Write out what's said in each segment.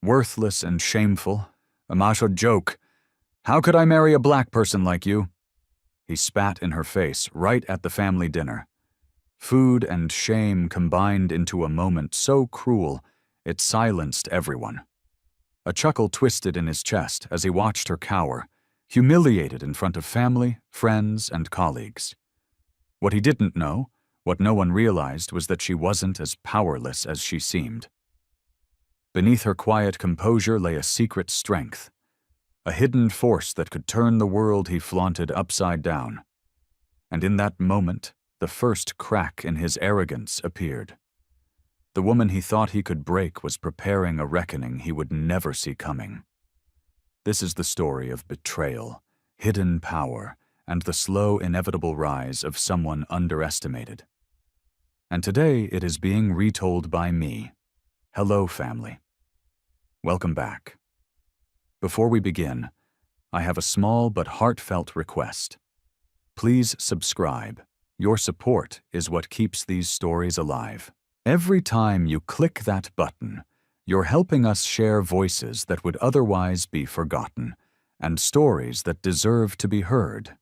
Worthless and shameful. A macho joke. How could I marry a black person like you? He spat in her face right at the family dinner. Food and shame combined into a moment so cruel, it silenced everyone. A chuckle twisted in his chest as he watched her cower, humiliated in front of family, friends, and colleagues. What he didn't know, what no one realized, was that she wasn't as powerless as she seemed. Beneath her quiet composure lay a secret strength, a hidden force that could turn the world he flaunted upside down. And in that moment, the first crack in his arrogance appeared. The woman he thought he could break was preparing a reckoning he would never see coming. This is the story of betrayal, hidden power, and the slow, inevitable rise of someone underestimated. And today it is being retold by me. Hello, family. Welcome back. Before we begin, I have a small but heartfelt request. Please subscribe. Your support is what keeps these stories alive. Every time you click that button, you're helping us share voices that would otherwise be forgotten and stories that deserve to be heard.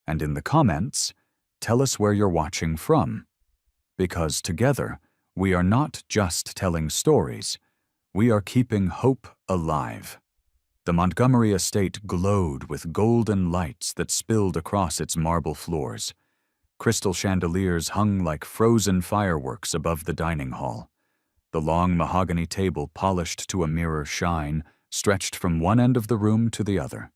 And in the comments, tell us where you're watching from. Because together, we are not just telling stories, we are keeping hope alive. The Montgomery estate glowed with golden lights that spilled across its marble floors. Crystal chandeliers hung like frozen fireworks above the dining hall. The long mahogany table, polished to a mirror shine, stretched from one end of the room to the other.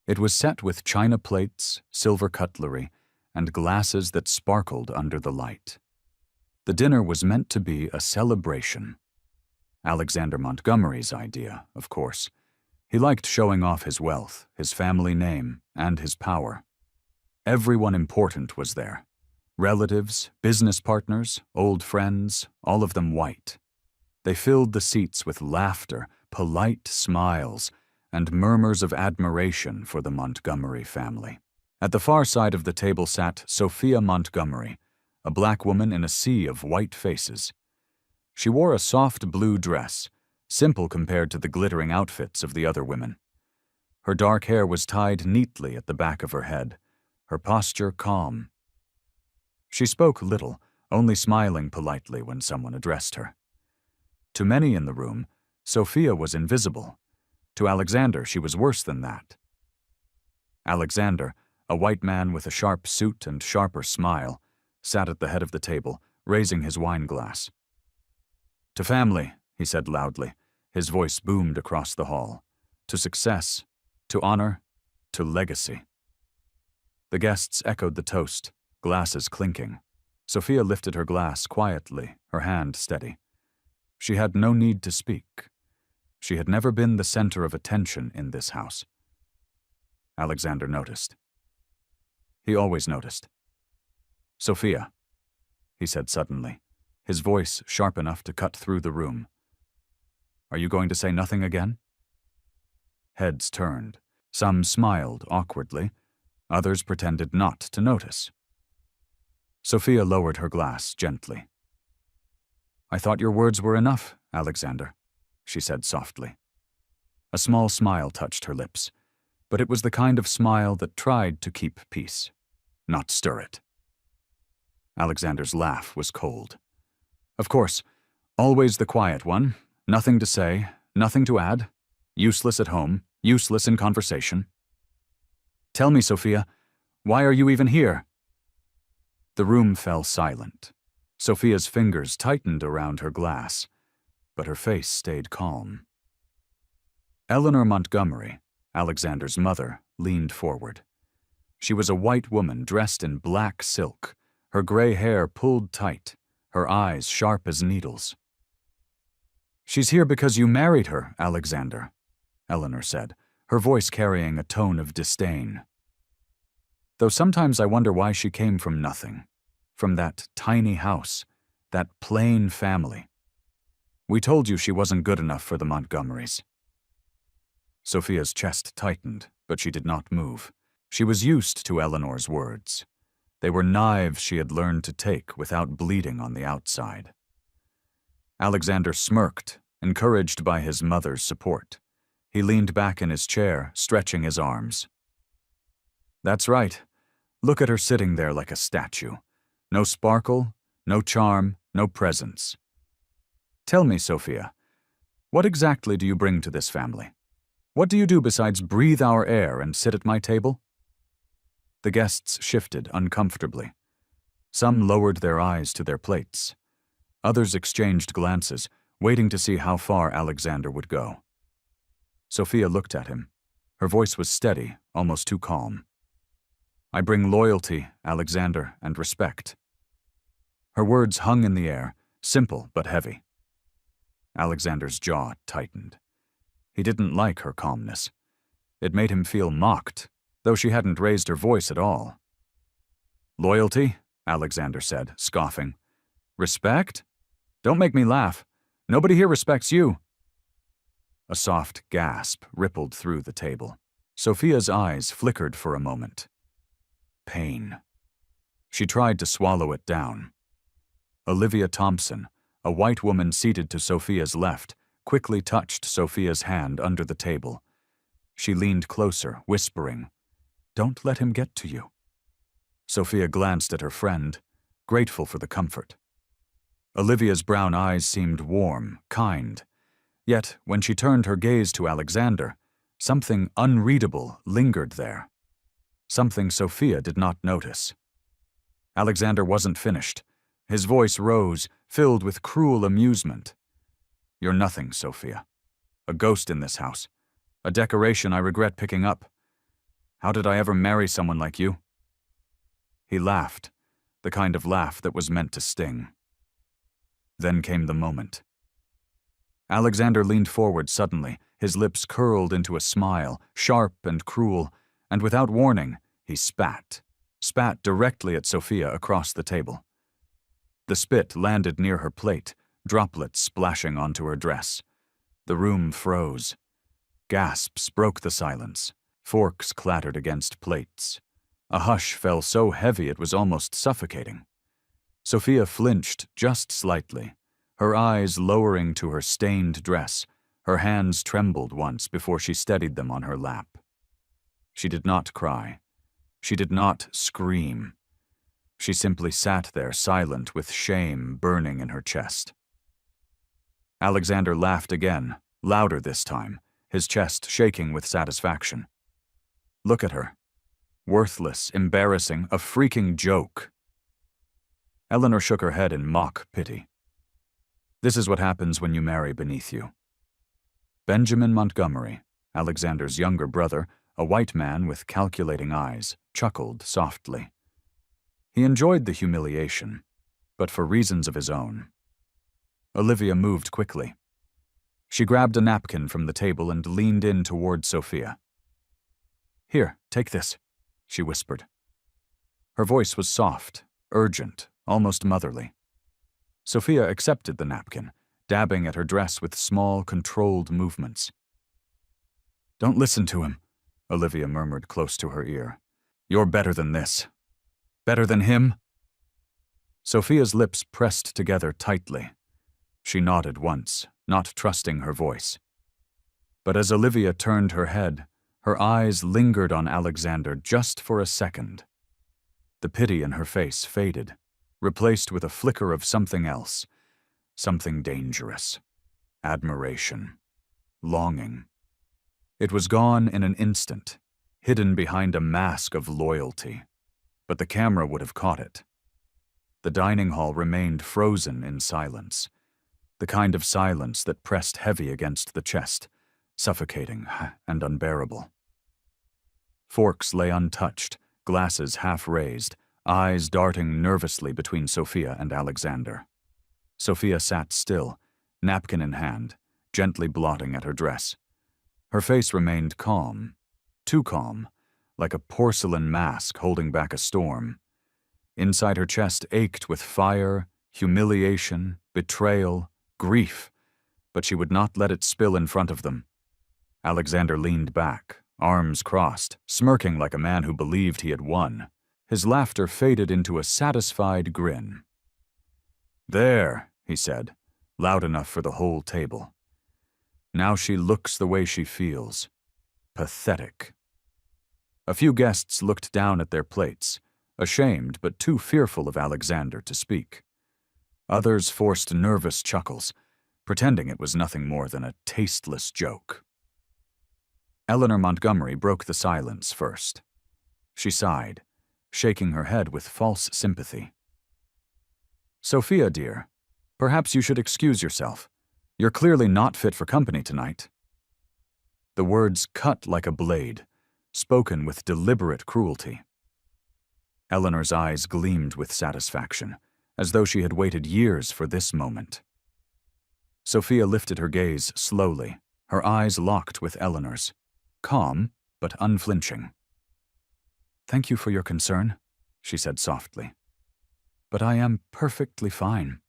It was set with china plates, silver cutlery, and glasses that sparkled under the light. The dinner was meant to be a celebration. Alexander Montgomery's idea, of course. He liked showing off his wealth, his family name, and his power. Everyone important was there. Relatives, business partners, old friends, all of them white. They filled the seats with laughter, polite smiles, and murmurs of admiration for the Montgomery family. At the far side of the table sat Sophia Montgomery, a black woman in a sea of white faces. She wore a soft blue dress, simple compared to the glittering outfits of the other women. Her dark hair was tied neatly at the back of her head, her posture calm. She spoke little, only smiling politely when someone addressed her. To many in the room, Sophia was invisible. To Alexander, she was worse than that. Alexander, a white man with a sharp suit and sharper smile, sat at the head of the table, raising his wine glass. "To family," he said loudly. His voice boomed across the hall. "To success, to honor, to legacy." The guests echoed the toast, glasses clinking. Sophia lifted her glass quietly, her hand steady. She had no need to speak. She had never been the center of attention in this house. Alexander noticed. He always noticed. "Sophia," he said suddenly, his voice sharp enough to cut through the room. "Are you going to say nothing again?" Heads turned. Some smiled awkwardly. Others pretended not to notice. Sophia lowered her glass gently. "I thought your words were enough, Alexander," she said softly. A small smile touched her lips, but it was the kind of smile that tried to keep peace, not stir it. Alexander's laugh was cold. "Of course, always the quiet one, nothing to say, nothing to add, useless at home, useless in conversation. Tell me, Sophia, why are you even here?" The room fell silent. Sophia's fingers tightened around her glass, but her face stayed calm. Eleanor Montgomery, Alexander's mother, leaned forward. She was a white woman dressed in black silk, her gray hair pulled tight, her eyes sharp as needles. "She's here because you married her, Alexander," Eleanor said, her voice carrying a tone of disdain. "Though sometimes I wonder why she came from nothing, from that tiny house, that plain family. We told you she wasn't good enough for the Montgomerys." Sophia's chest tightened, but she did not move. She was used to Eleanor's words. They were knives she had learned to take without bleeding on the outside. Alexander smirked, encouraged by his mother's support. He leaned back in his chair, stretching his arms. That's right. Look at her sitting there like a statue. No sparkle, no charm, no presence. Tell me, Sophia, what exactly do you bring to this family? What do you do besides breathe our air and sit at my table? The guests shifted uncomfortably. Some lowered their eyes to their plates. Others exchanged glances, waiting to see how far Alexander would go. Sophia looked at him. Her voice was steady, almost too calm. I bring loyalty, Alexander, and respect. Her words hung in the air, simple but heavy. Alexander's jaw tightened. He didn't like her calmness. It made him feel mocked, though she hadn't raised her voice at all. Loyalty, Alexander said, scoffing. Respect? Don't make me laugh. Nobody here respects you. A soft gasp rippled through the table. Sophia's eyes flickered for a moment. Pain. She tried to swallow it down. Olivia Thompson, a white woman seated to Sophia's left, quickly touched Sophia's hand under the table. She leaned closer, whispering, Don't let him get to you. Sophia glanced at her friend, grateful for the comfort. Olivia's brown eyes seemed warm, kind. Yet, when she turned her gaze to Alexander, something unreadable lingered there. Something Sophia did not notice. Alexander wasn't finished. His voice rose, filled with cruel amusement. You're nothing, Sophia. A ghost in this house. A decoration I regret picking up. How did I ever marry someone like you? He laughed, the kind of laugh that was meant to sting. Then came the moment. Alexander leaned forward suddenly, his lips curled into a smile, sharp and cruel, and without warning, he spat directly at Sophia across the table. The spit landed near her plate, droplets splashing onto her dress. The room froze. Gasps broke the silence. Forks clattered against plates. A hush fell so heavy it was almost suffocating. Sophia flinched just slightly, her eyes lowering to her stained dress. Her hands trembled once before she steadied them on her lap. She did not cry. She did not scream. She simply sat there silent with shame burning in her chest. Alexander laughed again, louder this time, his chest shaking with satisfaction. Look at her. Worthless, embarrassing, a freaking joke. Eleanor shook her head in mock pity. This is what happens when you marry beneath you. Benjamin Montgomery, Alexander's younger brother, a white man with calculating eyes, chuckled softly. He enjoyed the humiliation, but for reasons of his own. Olivia moved quickly. She grabbed a napkin from the table and leaned in toward Sophia. Here, take this, she whispered. Her voice was soft, urgent, almost motherly. Sophia accepted the napkin, dabbing at her dress with small, controlled movements. Don't listen to him, Olivia murmured close to her ear. You're better than this. Better than him? Sophia's lips pressed together tightly. She nodded once, not trusting her voice. But as Olivia turned her head, her eyes lingered on Alexander just for a second. The pity in her face faded, replaced with a flicker of something else, something dangerous. Admiration. Longing. It was gone in an instant, hidden behind a mask of loyalty, but the camera would have caught it. The dining hall remained frozen in silence, the kind of silence that pressed heavy against the chest, suffocating and unbearable. Forks lay untouched, glasses half raised, eyes darting nervously between Sophia and Alexander. Sophia sat still, napkin in hand, gently blotting at her dress. Her face remained calm, too calm, like a porcelain mask holding back a storm. Inside her chest ached with fire, humiliation, betrayal, grief, but she would not let it spill in front of them. Alexander leaned back, arms crossed, smirking like a man who believed he had won. His laughter faded into a satisfied grin. There, he said, loud enough for the whole table. Now she looks the way she feels. Pathetic. A few guests looked down at their plates, ashamed but too fearful of Alexander to speak. Others forced nervous chuckles, pretending it was nothing more than a tasteless joke. Eleanor Montgomery broke the silence first. She sighed, shaking her head with false sympathy. "Sophia, dear, perhaps you should excuse yourself. You're clearly not fit for company tonight." The words cut like a blade, spoken with deliberate cruelty. Eleanor's eyes gleamed with satisfaction, as though she had waited years for this moment. Sophia lifted her gaze slowly, her eyes locked with Eleanor's, calm but unflinching. "Thank you for your concern," she said softly. "But I am perfectly fine."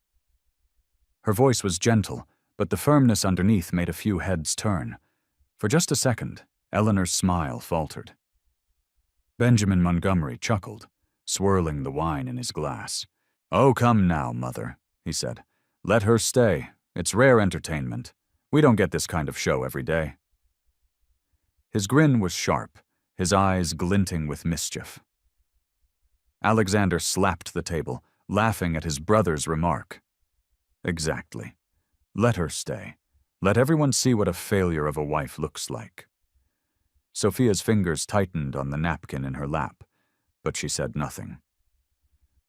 Her voice was gentle, but the firmness underneath made a few heads turn. For just a second, Eleanor's smile faltered. Benjamin Montgomery chuckled, swirling the wine in his glass. "Oh, come now, Mother," he said. "Let her stay. It's rare entertainment. We don't get this kind of show every day." His grin was sharp, his eyes glinting with mischief. Alexander slapped the table, laughing at his brother's remark. Exactly. Let her stay. Let everyone see what a failure of a wife looks like. Sophia's fingers tightened on the napkin in her lap, but she said nothing.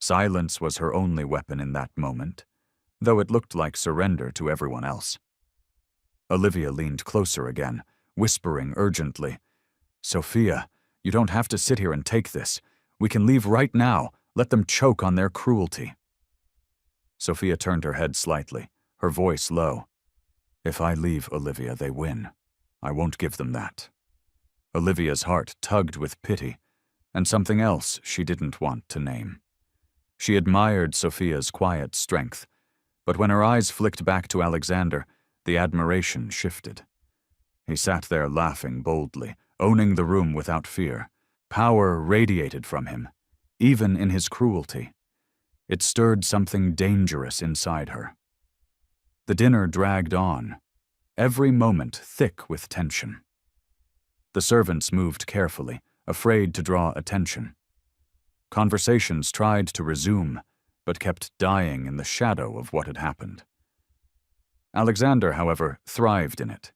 Silence was her only weapon in that moment, though it looked like surrender to everyone else. Olivia leaned closer again, whispering urgently, "Sophia, you don't have to sit here and take this. We can leave right now. Let them choke on their cruelty." Sophia turned her head slightly, her voice low. "If I leave, Olivia, they win. I won't give them that." Olivia's heart tugged with pity, and something else she didn't want to name. She admired Sophia's quiet strength, but when her eyes flicked back to Alexander, the admiration shifted. He sat there laughing boldly, owning the room without fear. Power radiated from him, even in his cruelty. It stirred something dangerous inside her. The dinner dragged on, every moment thick with tension. The servants moved carefully, afraid to draw attention. Conversations tried to resume, but kept dying in the shadow of what had happened. Alexander, however, thrived in it.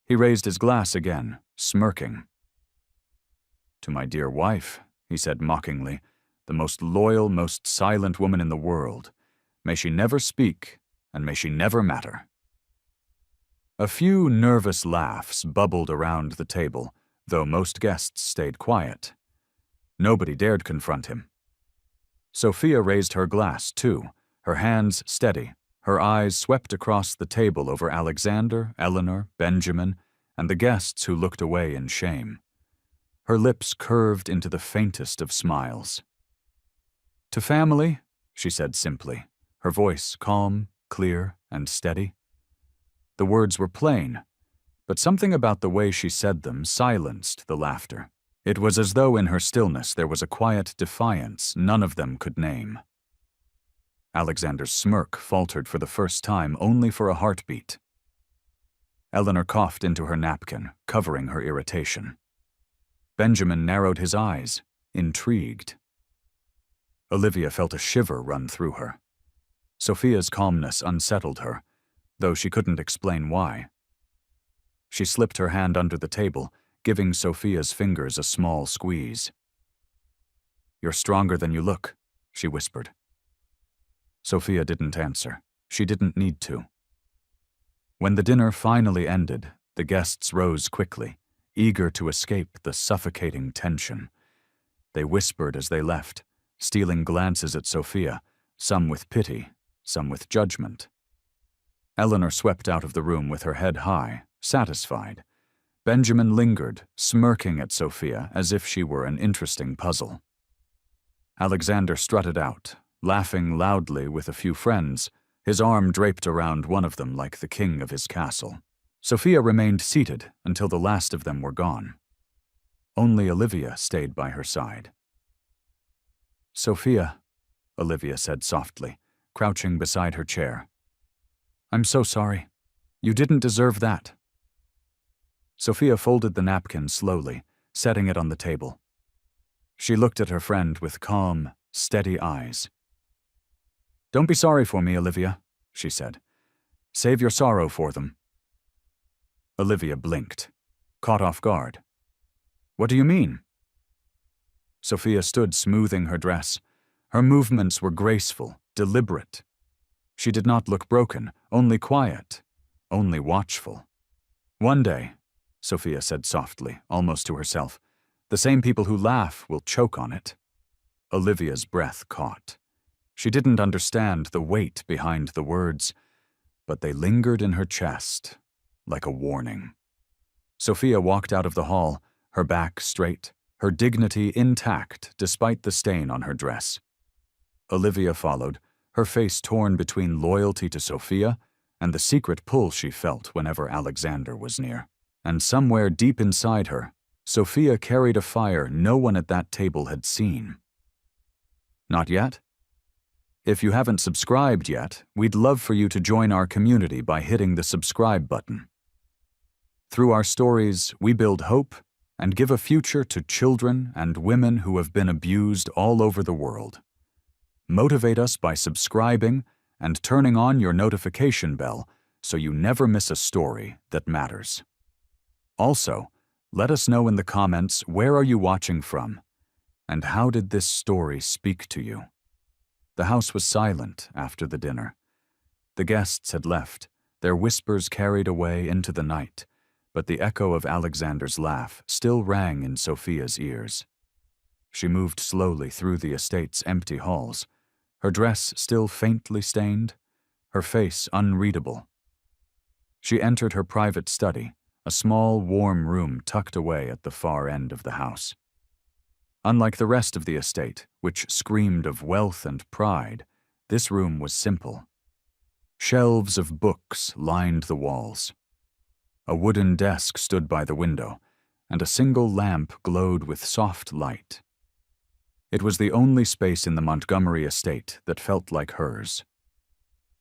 He raised his glass again, smirking. "To my dear wife," he said mockingly, "the most loyal, most silent woman in the world. May she never speak, and may she never matter." A few nervous laughs bubbled around the table, though most guests stayed quiet. Nobody dared confront him. Sophia raised her glass, too, her hands steady, her eyes swept across the table over Alexander, Eleanor, Benjamin, and the guests who looked away in shame. Her lips curved into the faintest of smiles. "To family," she said simply, her voice calm, clear, and steady. The words were plain, but something about the way she said them silenced the laughter. It was as though in her stillness there was a quiet defiance none of them could name. Alexander's smirk faltered for the first time only for a heartbeat. Eleanor coughed into her napkin, covering her irritation. Benjamin narrowed his eyes, intrigued. Olivia felt a shiver run through her. Sophia's calmness unsettled her, though she couldn't explain why. She slipped her hand under the table, giving Sophia's fingers a small squeeze. "You're stronger than you look," she whispered. Sophia didn't answer. She didn't need to. When the dinner finally ended, the guests rose quickly, eager to escape the suffocating tension. They whispered as they left, stealing glances at Sophia, some with pity, some with judgment. Eleanor swept out of the room with her head high, satisfied. Benjamin lingered, smirking at Sophia as if she were an interesting puzzle. Alexander strutted out, laughing loudly with a few friends, his arm draped around one of them like the king of his castle. Sophia remained seated until the last of them were gone. Only Olivia stayed by her side. "Sophia," Olivia said softly, crouching beside her chair. "I'm so sorry. You didn't deserve that. Sophia folded the napkin slowly, setting it on the table. She looked at her friend with calm, steady eyes. "Don't be sorry for me, Olivia," she said. "Save your sorrow for them." Olivia blinked, caught off guard. "What do you mean?" Sophia stood smoothing her dress. Her movements were graceful, deliberate. She did not look broken, only quiet, only watchful. "One day," Sophia said softly, almost to herself, "the same people who laugh will choke on it." Olivia's breath caught. She didn't understand the weight behind the words, but they lingered in her chest, like a warning. Sophia walked out of the hall, her back straight, her dignity intact despite the stain on her dress. Olivia followed, her face torn between loyalty to Sophia and the secret pull she felt whenever Alexander was near. And somewhere deep inside her, Sophia carried a fire no one at that table had seen. Not yet? If you haven't subscribed yet, we'd love for you to join our community by hitting the subscribe button. Through our stories, we build hope and give a future to children and women who have been abused all over the world. Motivate us by subscribing and turning on your notification bell so you never miss a story that matters. Also, let us know in the comments where are you watching from, and how did this story speak to you? The house was silent after the dinner. The guests had left, their whispers carried away into the night, but the echo of Alexander's laugh still rang in Sophia's ears. She moved slowly through the estate's empty halls, her dress still faintly stained, her face unreadable. She entered her private study, a small, warm room tucked away at the far end of the house. Unlike the rest of the estate, which screamed of wealth and pride, this room was simple. Shelves of books lined the walls. A wooden desk stood by the window, and a single lamp glowed with soft light. It was the only space in the Montgomery estate that felt like hers.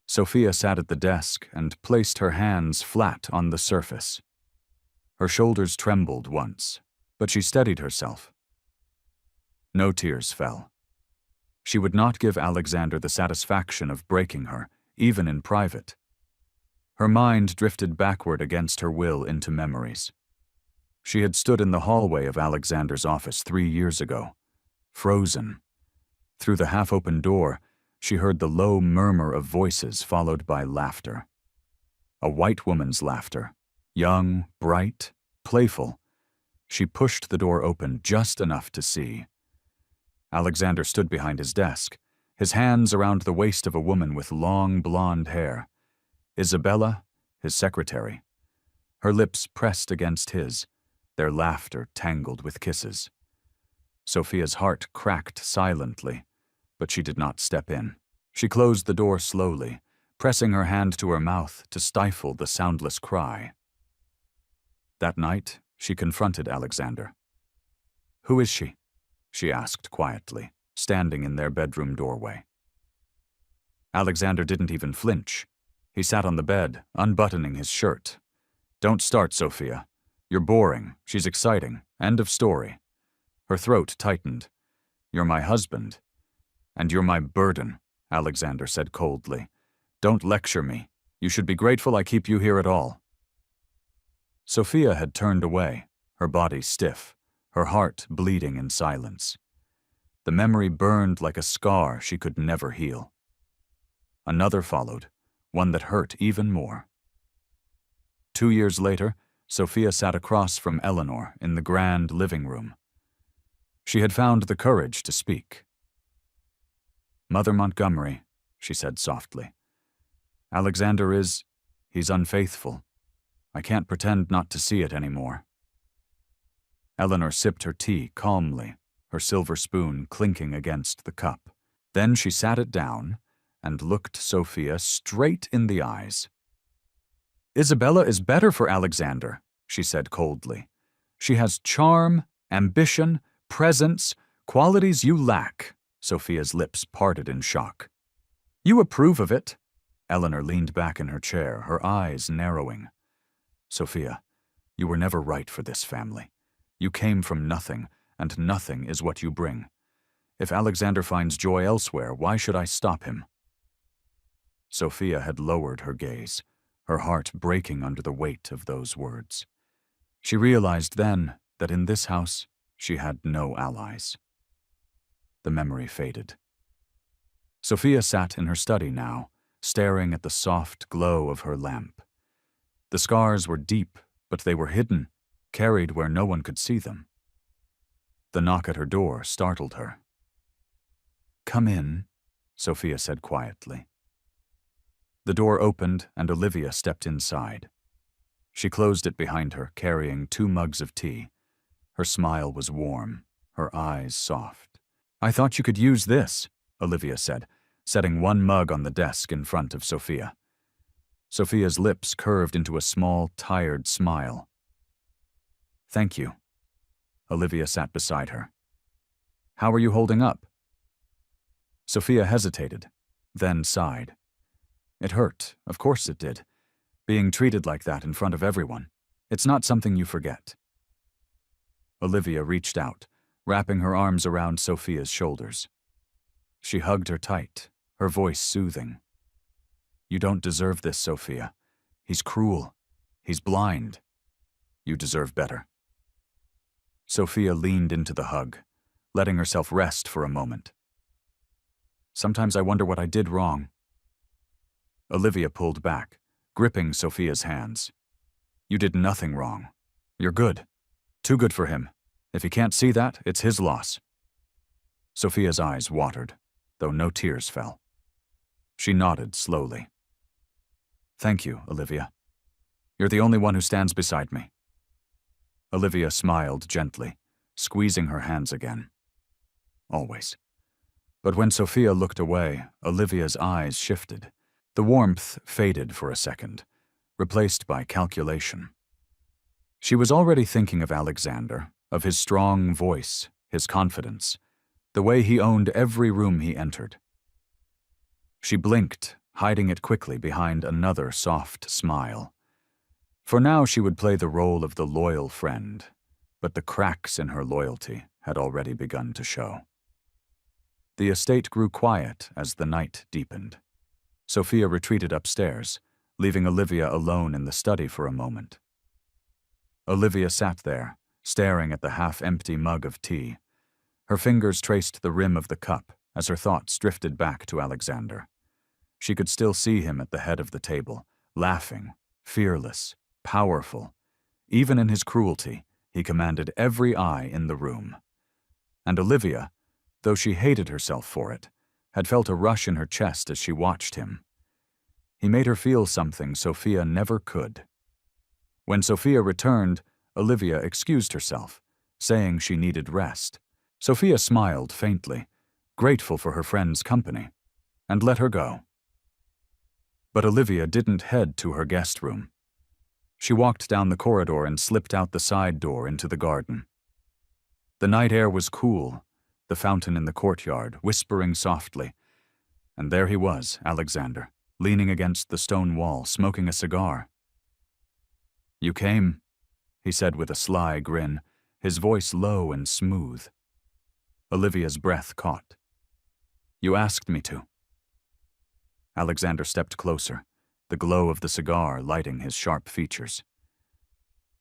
Sophia sat at the desk and placed her hands flat on the surface. Her shoulders trembled once, but she steadied herself. No tears fell. She would not give Alexander the satisfaction of breaking her, even in private. Her mind drifted backward against her will into memories. She had stood in the hallway of Alexander's office 3 years ago, frozen. Through the half-open door, she heard the low murmur of voices followed by laughter. A white woman's laughter, young, bright, playful. She pushed the door open just enough to see. Alexander stood behind his desk, his hands around the waist of a woman with long blonde hair. Isabella, his secretary. Her lips pressed against his, their laughter tangled with kisses. Sophia's heart cracked silently, but she did not step in. She closed the door slowly, pressing her hand to her mouth to stifle the soundless cry. That night, she confronted Alexander. "Who is she?" she asked quietly, standing in their bedroom doorway. Alexander didn't even flinch. He sat on the bed, unbuttoning his shirt. "Don't start, Sophia. You're boring. She's exciting. End of story." Her throat tightened. "You're my husband. And you're my burden," Alexander said coldly. "Don't lecture me. You should be grateful I keep you here at all." Sophia had turned away, her body stiff, her heart bleeding in silence. The memory burned like a scar she could never heal. Another followed, one that hurt even more. 2 years later, Sophia sat across from Eleanor in the grand living room. She had found the courage to speak. "Mother Montgomery," she said softly, "Alexander he's unfaithful. I can't pretend not to see it anymore." Eleanor sipped her tea calmly, her silver spoon clinking against the cup. Then she sat it down and looked Sophia straight in the eyes. "Isabella is better for Alexander," she said coldly. "She has charm, ambition, presence, qualities you lack." Sophia's lips parted in shock. "You approve of it?" Eleanor leaned back in her chair, her eyes narrowing. Sophia, you were never right for this family. You came from nothing, and nothing is what you bring. If Alexander finds joy elsewhere, why should I stop him? Sophia had lowered her gaze, her heart breaking under the weight of those words. She realized then that in this house she had no allies. The memory faded. Sophia sat in her study now, staring at the soft glow of her lamp. The scars were deep, but they were hidden, carried where no one could see them. The knock at her door startled her. "Come in," Sophia said quietly. The door opened and Olivia stepped inside. She closed it behind her, carrying 2 mugs of tea. Her smile was warm, her eyes soft. "I thought you could use this," Olivia said, setting 1 mug on the desk in front of Sophia. Sophia's lips curved into a small, tired smile. "Thank you." Olivia sat beside her. "How are you holding up?" Sophia hesitated, then sighed. It hurt, of course it did. Being treated like that in front of everyone. It's not something you forget. Olivia reached out, wrapping her arms around Sophia's shoulders. She hugged her tight, her voice soothing. "You don't deserve this, Sophia. He's cruel. He's blind. You deserve better." Sophia leaned into the hug, letting herself rest for a moment. "Sometimes I wonder what I did wrong." Olivia pulled back, gripping Sophia's hands. "You did nothing wrong. You're good. Too good for him. If he can't see that, it's his loss." Sophia's eyes watered, though no tears fell. She nodded slowly. "Thank you, Olivia. You're the only one who stands beside me." Olivia smiled gently, squeezing her hands again. "Always." But when Sophia looked away, Olivia's eyes shifted. The warmth faded for a second, replaced by calculation. She was already thinking of Alexander, of his strong voice, his confidence, the way he owned every room he entered. She blinked, hiding it quickly behind another soft smile. For now she would play the role of the loyal friend, but the cracks in her loyalty had already begun to show. The estate grew quiet as the night deepened. Sophia retreated upstairs, leaving Olivia alone in the study for a moment. Olivia sat there, staring at the half-empty mug of tea. Her fingers traced the rim of the cup as her thoughts drifted back to Alexander. She could still see him at the head of the table, laughing, fearless, powerful. Even in his cruelty, he commanded every eye in the room. And Olivia, though she hated herself for it, had felt a rush in her chest as she watched him. He made her feel something Sophia never could. When Sophia returned, Olivia excused herself, saying she needed rest. Sophia smiled faintly, grateful for her friend's company, and let her go. But Olivia didn't head to her guest room. She walked down the corridor and slipped out the side door into the garden. The night air was cool, the fountain in the courtyard whispering softly, and there he was, Alexander, leaning against the stone wall, smoking a cigar. "You came," he said with a sly grin, his voice low and smooth. Olivia's breath caught. "You asked me to." Alexander stepped closer, the glow of the cigar lighting his sharp features.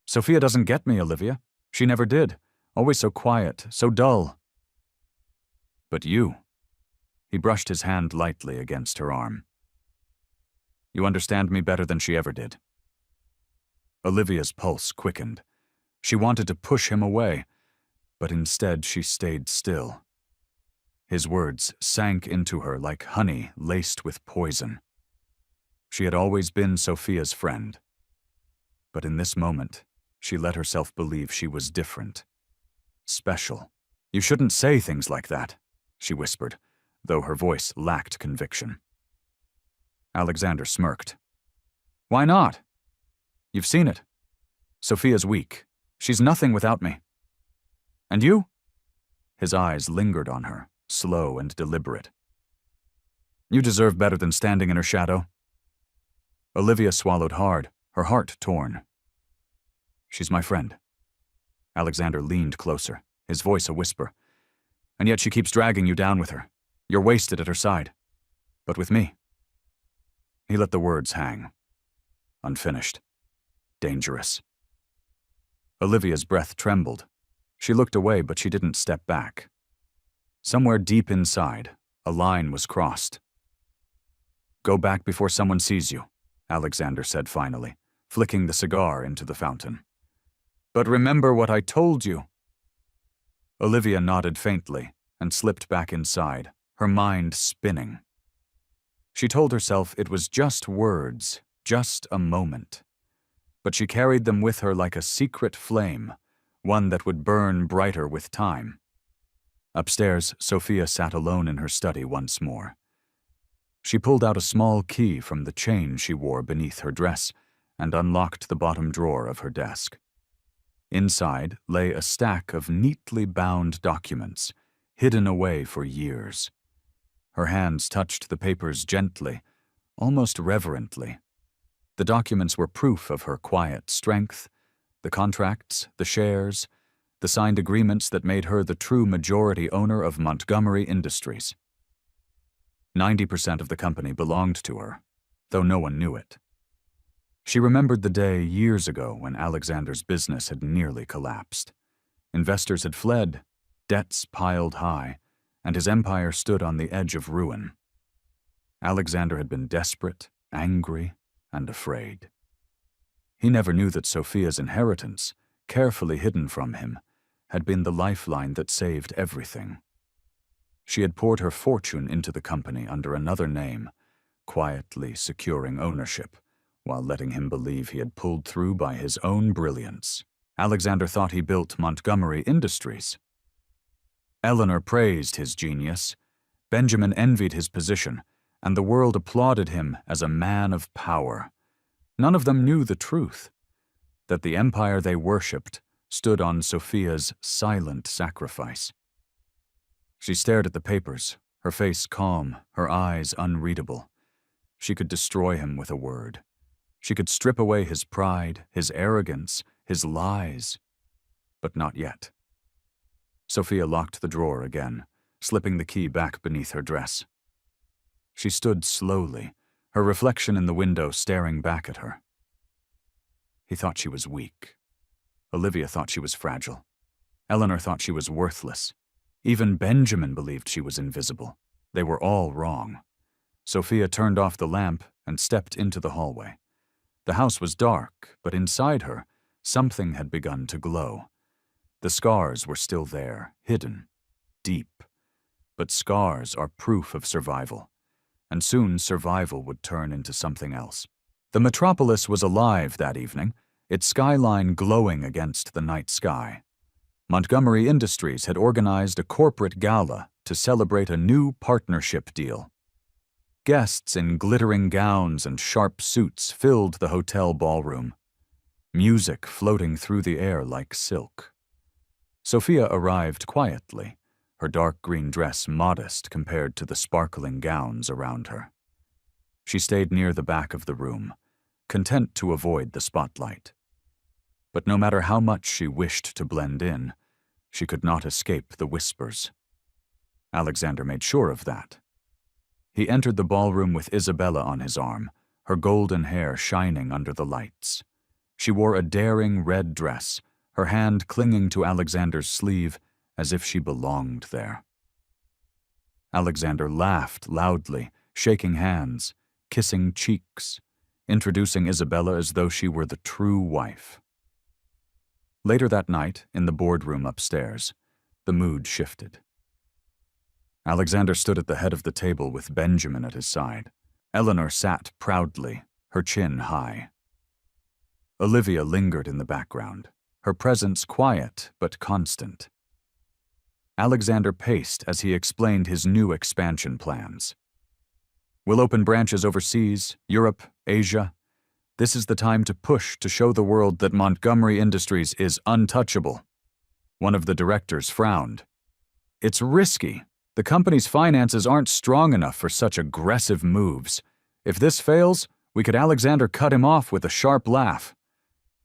"Sophia doesn't get me, Olivia. She never did. Always so quiet, so dull." "But you." He brushed his hand lightly against her arm. "You understand me better than she ever did." Olivia's pulse quickened. She wanted to push him away, but instead she stayed still. His words sank into her like honey laced with poison. She had always been Sophia's friend, but in this moment, she let herself believe she was different, special. "You shouldn't say things like that," she whispered, though her voice lacked conviction. Alexander smirked. "Why not? You've seen it. Sophia's weak. She's nothing without me. And you?" His eyes lingered on her, slow and deliberate. "You deserve better than standing in her shadow. Olivia swallowed hard, her heart torn. She's my friend. Alexander leaned closer, his voice a whisper. And yet she keeps dragging you down with her. You're wasted at her side. But with me. He let the words hang. Unfinished. Dangerous. Olivia's breath trembled. She looked away, but she didn't step back. Somewhere deep inside, a line was crossed. Go back before someone sees you, Alexander said finally, flicking the cigar into the fountain. But remember what I told you. Olivia nodded faintly and slipped back inside, her mind spinning. She told herself it was just words, just a moment. But she carried them with her like a secret flame, one that would burn brighter with time. Upstairs, Sophia sat alone in her study once more. She pulled out a small key from the chain she wore beneath her dress and unlocked the bottom drawer of her desk. Inside lay a stack of neatly bound documents, hidden away for years. Her hands touched the papers gently, almost reverently. The documents were proof of her quiet strength, the contracts, the shares, the signed agreements that made her the true majority owner of Montgomery Industries. 90% of the company belonged to her, though no one knew it. She remembered the day years ago when Alexander's business had nearly collapsed. Investors had fled, debts piled high, and his empire stood on the edge of ruin. Alexander had been desperate, angry, and afraid. He never knew that Sophia's inheritance, carefully hidden from him, had been the lifeline that saved everything. She had poured her fortune into the company under another name, quietly securing ownership, while letting him believe he had pulled through by his own brilliance. Alexander thought he built Montgomery Industries. Eleanor praised his genius, Benjamin envied his position, and the world applauded him as a man of power. None of them knew the truth, that the empire they worshipped stood on Sophia's silent sacrifice. She stared at the papers, her face calm, her eyes unreadable. She could destroy him with a word. She could strip away his pride, his arrogance, his lies. But not yet. Sophia locked the drawer again, slipping the key back beneath her dress. She stood slowly, her reflection in the window staring back at her. He thought she was weak. Olivia thought she was fragile. Eleanor thought she was worthless. Even Benjamin believed she was invisible. They were all wrong. Sophia turned off the lamp and stepped into the hallway. The house was dark, but inside her, something had begun to glow. The scars were still there, hidden, deep. But scars are proof of survival, and soon survival would turn into something else. The metropolis was alive that evening, its skyline glowing against the night sky. Montgomery Industries had organized a corporate gala to celebrate a new partnership deal. Guests in glittering gowns and sharp suits filled the hotel ballroom, music floating through the air like silk. Sophia arrived quietly, her dark green dress modest compared to the sparkling gowns around her. She stayed near the back of the room, content to avoid the spotlight. But no matter how much she wished to blend in, she could not escape the whispers. Alexander made sure of that. He entered the ballroom with Isabella on his arm, her golden hair shining under the lights. She wore a daring red dress, her hand clinging to Alexander's sleeve as if she belonged there. Alexander laughed loudly, shaking hands, kissing cheeks, introducing Isabella as though she were the true wife. Later that night, in the boardroom upstairs, the mood shifted. Alexander stood at the head of the table with Benjamin at his side. Eleanor sat proudly, her chin high. Olivia lingered in the background, her presence quiet but constant. Alexander paced as he explained his new expansion plans. We'll open branches overseas, Europe, Asia. This is the time to push to show the world that Montgomery Industries is untouchable. One of the directors frowned. It's risky. The company's finances aren't strong enough for such aggressive moves. If this fails, Alexander cut him off with a sharp laugh.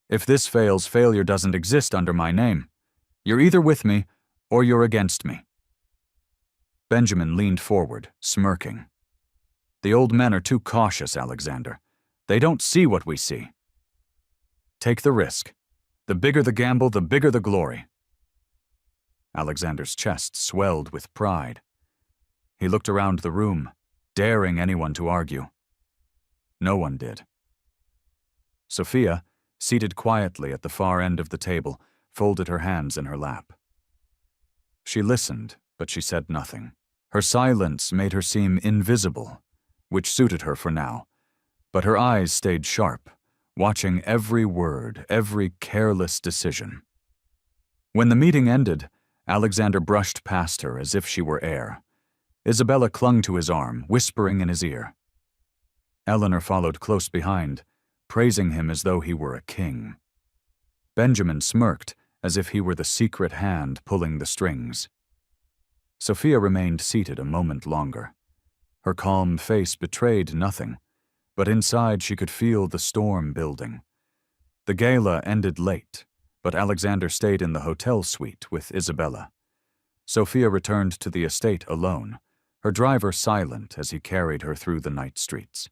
If this fails, failure doesn't exist under my name. You're either with me, or you're against me. Benjamin leaned forward, smirking. The old men are too cautious, Alexander. They don't see what we see. Take the risk. The bigger the gamble, the bigger the glory. Alexander's chest swelled with pride. He looked around the room, daring anyone to argue. No one did. Sophia, seated quietly at the far end of the table, folded her hands in her lap. She listened, but she said nothing. Her silence made her seem invisible, which suited her for now, but her eyes stayed sharp, watching every word, every careless decision. When the meeting ended, Alexander brushed past her as if she were air. Isabella clung to his arm, whispering in his ear. Eleanor followed close behind, praising him as though he were a king. Benjamin smirked, as if he were the secret hand pulling the strings. Sophia remained seated a moment longer. Her calm face betrayed nothing, but inside she could feel the storm building. The gala ended late, but Alexander stayed in the hotel suite with Isabella. Sophia returned to the estate alone, her driver silent as he carried her through the night streets.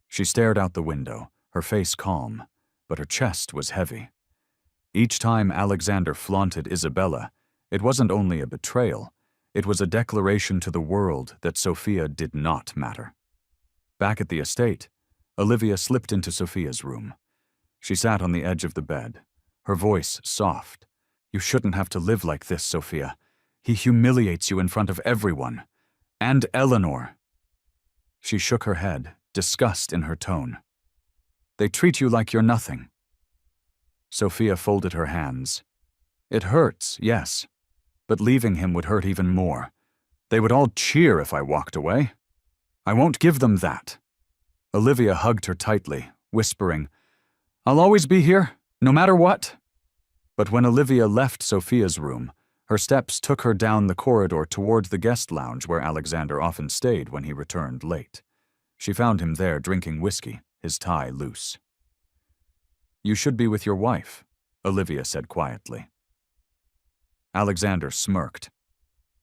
She stared out the window, her face calm, but her chest was heavy. Each time Alexander flaunted Isabella, it wasn't only a betrayal, it was a declaration to the world that Sophia did not matter. Back at the estate, Olivia slipped into Sophia's room. She sat on the edge of the bed, her voice soft. You shouldn't have to live like this, Sophia. He humiliates you in front of everyone. And Eleanor. She shook her head, disgust in her tone. They treat you like you're nothing. Sophia folded her hands. It hurts, yes, but leaving him would hurt even more. They would all cheer if I walked away. I won't give them that. Olivia hugged her tightly, whispering, I'll always be here, no matter what. But when Olivia left Sophia's room, her steps took her down the corridor toward the guest lounge where Alexander often stayed when he returned late. She found him there drinking whiskey, his tie loose. You should be with your wife, Olivia said quietly. Alexander smirked.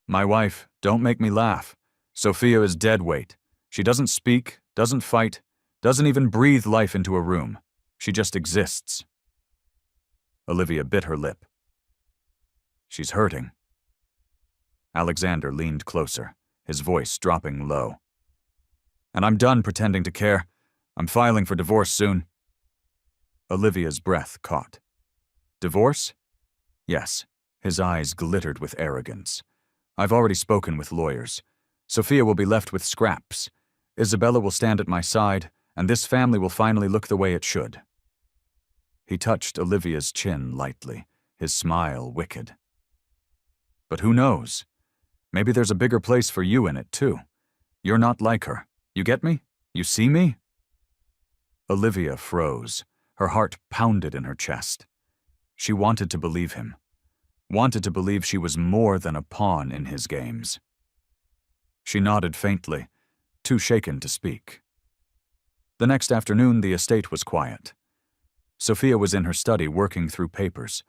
My wife, don't make me laugh. Sophia is dead weight. She doesn't speak, doesn't fight, doesn't even breathe life into a room. She just exists. Olivia bit her lip. She's hurting. Alexander leaned closer, his voice dropping low. And I'm done pretending to care. I'm filing for divorce soon. Olivia's breath caught. Divorce? Yes. His eyes glittered with arrogance. I've already spoken with lawyers. Sophia will be left with scraps. Isabella will stand at my side, and this family will finally look the way it should. He touched Olivia's chin lightly, his smile wicked. But who knows? Maybe there's a bigger place for you in it, too. You're not like her. You get me? You see me? Olivia froze. Her heart pounded in her chest. She wanted to believe him. Wanted to believe she was more than a pawn in his games. She nodded faintly, too shaken to speak. The next afternoon, the estate was quiet. Sophia was in her study working through papers.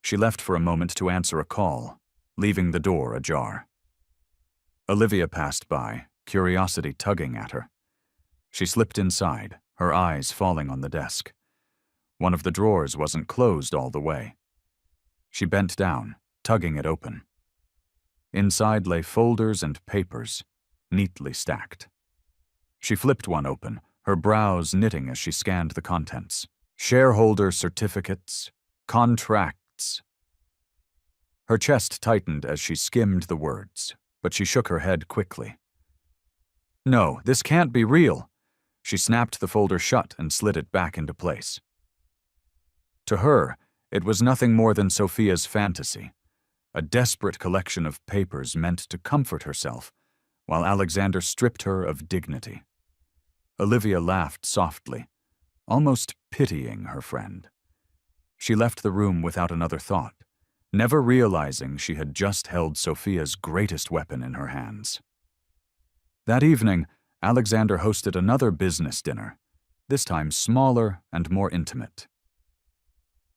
She left for a moment to answer a call, leaving the door ajar. Olivia passed by, curiosity tugging at her. She slipped inside, her eyes falling on the desk. One of the drawers wasn't closed all the way. She bent down, tugging it open. Inside lay folders and papers, neatly stacked. She flipped one open, her brows knitting as she scanned the contents. Shareholder certificates, contracts. Her chest tightened as she skimmed the words, but she shook her head quickly. No, this can't be real. She snapped the folder shut and slid it back into place. To her, it was nothing more than Sophia's fantasy, a desperate collection of papers meant to comfort herself, while Alexander stripped her of dignity. Olivia laughed softly, almost pitying her friend. She left the room without another thought, never realizing she had just held Sophia's greatest weapon in her hands. That evening, Alexander hosted another business dinner, this time smaller and more intimate.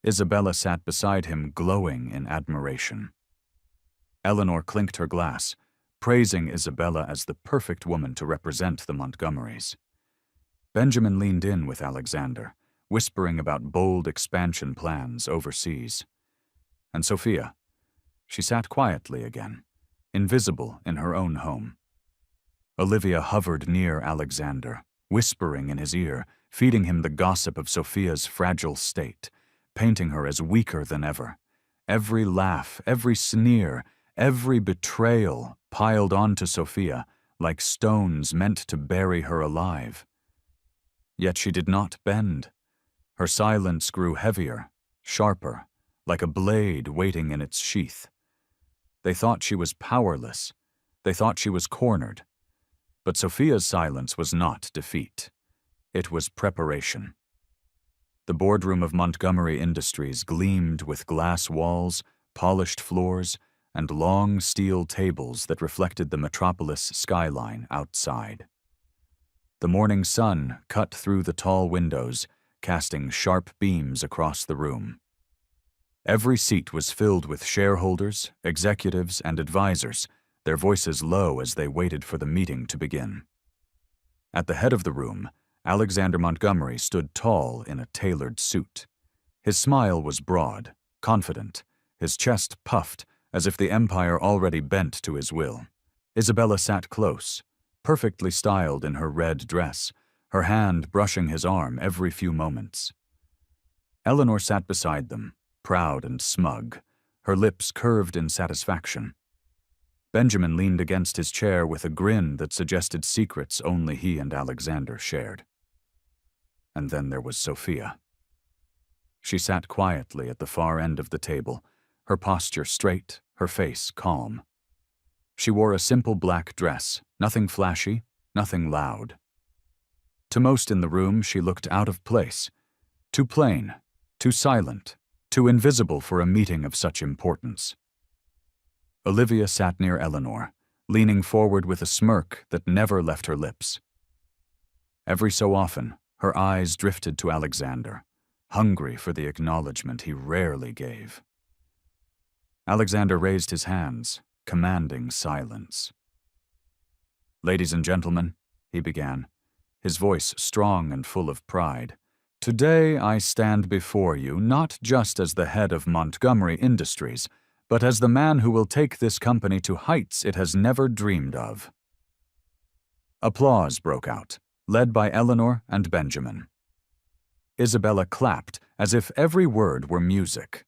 Isabella sat beside him, glowing in admiration. Eleanor clinked her glass, praising Isabella as the perfect woman to represent the Montgomerys. Benjamin leaned in with Alexander, whispering about bold expansion plans overseas. And Sophia, she sat quietly again, invisible in her own home. Olivia hovered near Alexander, whispering in his ear, feeding him the gossip of Sophia's fragile state, painting her as weaker than ever. Every laugh, every sneer, every betrayal piled onto Sophia like stones meant to bury her alive. Yet she did not bend. Her silence grew heavier, sharper, like a blade waiting in its sheath. They thought she was powerless. They thought she was cornered. But Sophia's silence was not defeat. It was preparation. The boardroom of Montgomery Industries gleamed with glass walls, polished floors, and long steel tables that reflected the metropolis skyline outside. The morning sun cut through the tall windows, casting sharp beams across the room. Every seat was filled with shareholders, executives, and advisors, their voices low as they waited for the meeting to begin. At the head of the room, Alexander Montgomery stood tall in a tailored suit. His smile was broad, confident, his chest puffed as if the empire already bent to his will. Isabella sat close, perfectly styled in her red dress, her hand brushing his arm every few moments. Eleanor sat beside them, proud and smug, her lips curved in satisfaction. Benjamin leaned against his chair with a grin that suggested secrets only he and Alexander shared. And then there was Sophia. She sat quietly at the far end of the table, her posture straight, her face calm. She wore a simple black dress, nothing flashy, nothing loud. To most in the room, she looked out of place, too plain, too silent, too invisible for a meeting of such importance. Olivia sat near Eleanor, leaning forward with a smirk that never left her lips. Every so often, her eyes drifted to Alexander, hungry for the acknowledgement he rarely gave. Alexander raised his hands, commanding silence. "Ladies and gentlemen," he began, his voice strong and full of pride, "today I stand before you not just as the head of Montgomery Industries, but as the man who will take this company to heights it has never dreamed of." Applause broke out, led by Eleanor and Benjamin. Isabella clapped as if every word were music.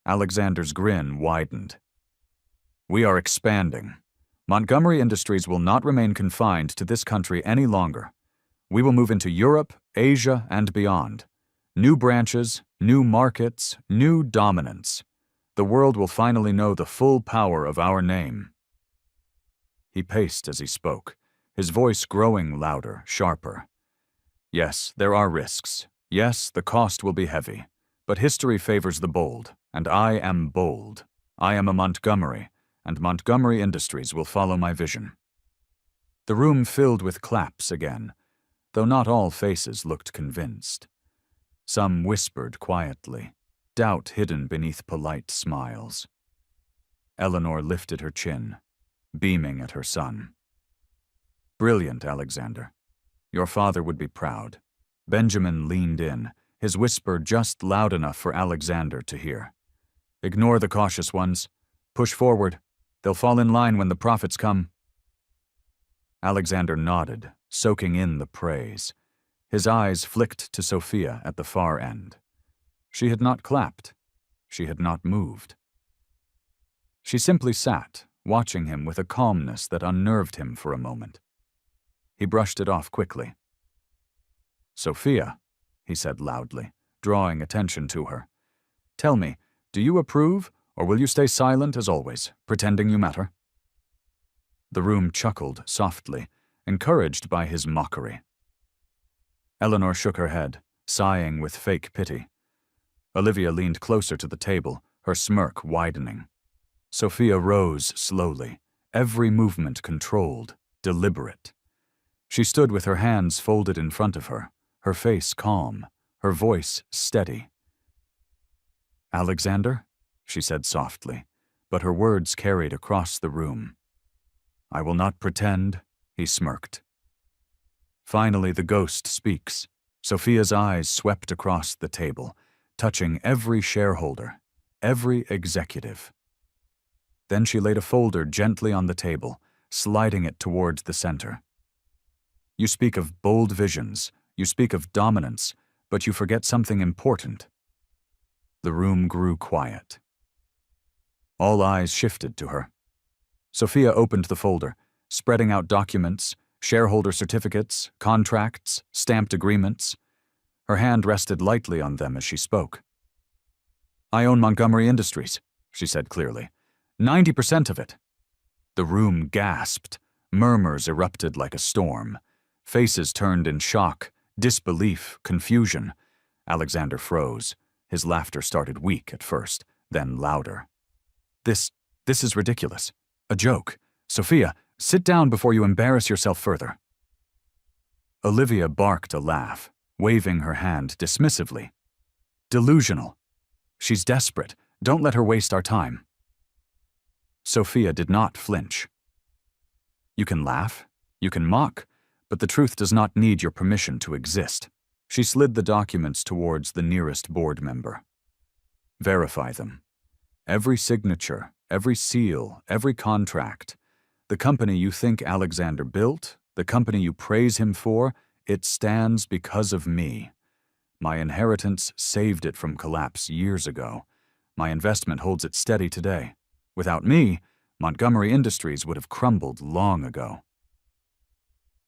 Alexander's grin widened. "We are expanding. Montgomery Industries will not remain confined to this country any longer. We will move into Europe, Asia, and beyond. New branches, new markets, new dominance. The world will finally know the full power of our name." He paced as he spoke, his voice growing louder, sharper. "Yes, there are risks. Yes, the cost will be heavy. But history favors the bold, and I am bold. I am a Montgomery, and Montgomery Industries will follow my vision." The room filled with claps again, though not all faces looked convinced. Some whispered quietly, doubt hidden beneath polite smiles. Eleanor lifted her chin, beaming at her son. "Brilliant, Alexander. Your father would be proud." Benjamin leaned in, his whisper just loud enough for Alexander to hear. "Ignore the cautious ones. Push forward. They'll fall in line when the profits come." Alexander nodded, soaking in the praise. His eyes flicked to Sophia at the far end. She had not clapped. She had not moved. She simply sat, watching him with a calmness that unnerved him for a moment. He brushed it off quickly. "Sophia," he said loudly, drawing attention to her. "Tell me, do you approve, or will you stay silent as always, pretending you matter?" The room chuckled softly, encouraged by his mockery. Eleanor shook her head, sighing with fake pity. Olivia leaned closer to the table, her smirk widening. Sophia rose slowly, every movement controlled, deliberate. She stood with her hands folded in front of her, her face calm, her voice steady. "Alexander?" she said softly, but her words carried across the room. "I will not pretend," he smirked. Finally, the ghost speaks. Sophia's eyes swept across the table, touching every shareholder, every executive. Then she laid a folder gently on the table, sliding it towards the center. "You speak of bold visions, you speak of dominance, but you forget something important." The room grew quiet. All eyes shifted to her. Sophia opened the folder, spreading out documents, shareholder certificates, contracts, stamped agreements. Her hand rested lightly on them as she spoke. "I own Montgomery Industries," she said clearly. 90% of it." The room gasped. Murmurs erupted like a storm. Faces turned in shock, disbelief, confusion. Alexander froze. His laughter started weak at first, then louder. This is ridiculous. A joke. Sophia, sit down before you embarrass yourself further." Olivia barked a laugh, waving her hand dismissively. "Delusional. She's desperate. Don't let her waste our time." Sophia did not flinch. "You can laugh, you can mock, but the truth does not need your permission to exist." She slid the documents towards the nearest board member. "Verify them. Every signature, every seal, every contract. The company you think Alexander built, the company you praise him for, it stands because of me. My inheritance saved it from collapse years ago. My investment holds it steady today. Without me, Montgomery Industries would have crumbled long ago."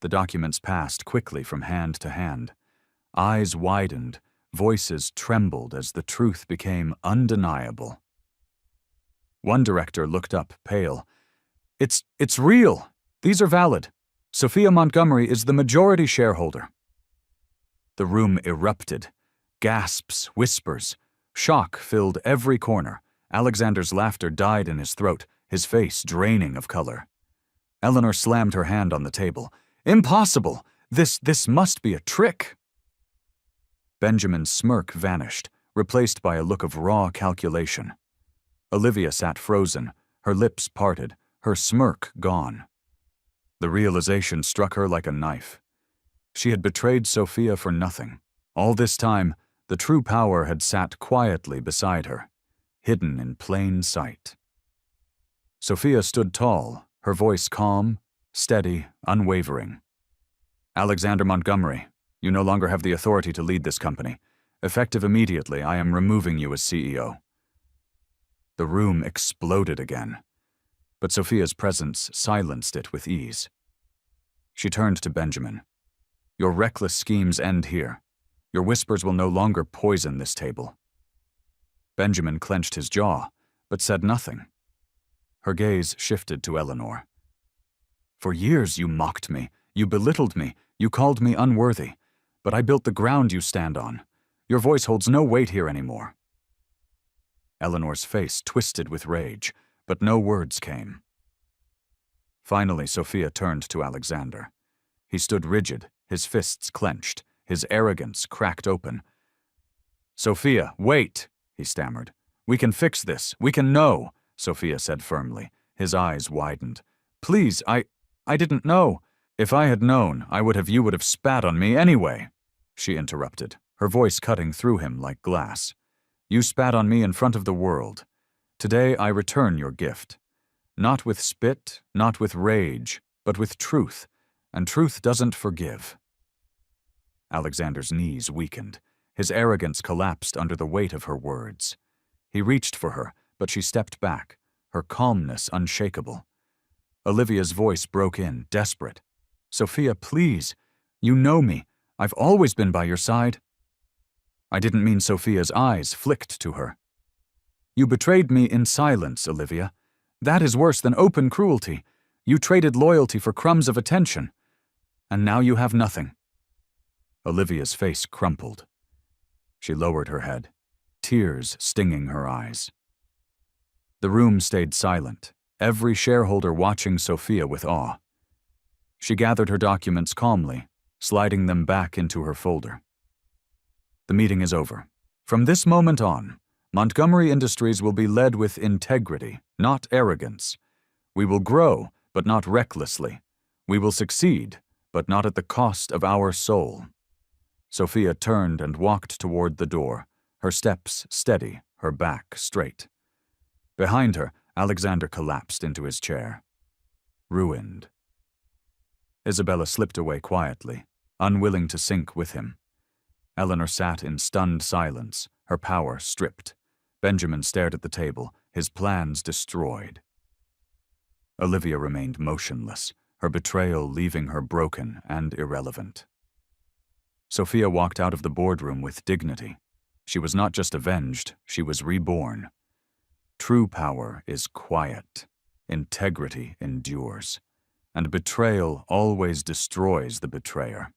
The documents passed quickly from hand to hand. Eyes widened, voices trembled as the truth became undeniable. One director looked up, pale. It's real. These are valid. Sophia Montgomery is the majority shareholder." The room erupted. Gasps, whispers. Shock filled every corner. Alexander's laughter died in his throat, his face draining of color. Eleanor slammed her hand on the table. "Impossible! This must be a trick!" Benjamin's smirk vanished, replaced by a look of raw calculation. Olivia sat frozen, her lips parted, her smirk gone. The realization struck her like a knife. She had betrayed Sophia for nothing. All this time, the true power had sat quietly beside her, hidden in plain sight. Sophia stood tall, her voice calm, steady, unwavering. "Alexander Montgomery, you no longer have the authority to lead this company. Effective immediately, I am removing you as CEO." The room exploded again, but Sophia's presence silenced it with ease. She turned to Benjamin. "Your reckless schemes end here. Your whispers will no longer poison this table." Benjamin clenched his jaw, but said nothing. Her gaze shifted to Eleanor. "For years you mocked me, you belittled me, you called me unworthy, but I built the ground you stand on. Your voice holds no weight here anymore." Eleanor's face twisted with rage, but no words came. Finally, Sophia turned to Alexander. He stood rigid, his fists clenched, his arrogance cracked open. "Sophia, wait," he stammered. "We can fix this. We can know," Sophia said firmly. His eyes widened. "Please, I didn't know. If I had known, you would have spat on me anyway," she interrupted, her voice cutting through him like glass. "You spat on me in front of the world. Today I return your gift. Not with spit, not with rage, but with truth, and truth doesn't forgive." Alexander's knees weakened. His arrogance collapsed under the weight of her words. He reached for her, but she stepped back, her calmness unshakable. Olivia's voice broke in, desperate. "Sophia, please. You know me. I've always been by your side." "I didn't mean." Sophia's eyes flicked to her. "You betrayed me in silence, Olivia. That is worse than open cruelty. You traded loyalty for crumbs of attention. And now you have nothing." Olivia's face crumpled. She lowered her head, tears stinging her eyes. The room stayed silent, every shareholder watching Sophia with awe. She gathered her documents calmly, sliding them back into her folder. The meeting is over. From this moment on, Montgomery Industries will be led with integrity, not arrogance. We will grow, but not recklessly. We will succeed, but not at the cost of our soul. Sophia turned and walked toward the door, her steps steady, her back straight. Behind her, Alexander collapsed into his chair. Ruined. Isabella slipped away quietly, unwilling to sink with him. Eleanor sat in stunned silence, her power stripped. Benjamin stared at the table, his plans destroyed. Olivia remained motionless, her betrayal leaving her broken and irrelevant. Sophia walked out of the boardroom with dignity. She was not just avenged, she was reborn. True power is quiet. Integrity endures. And betrayal always destroys the betrayer.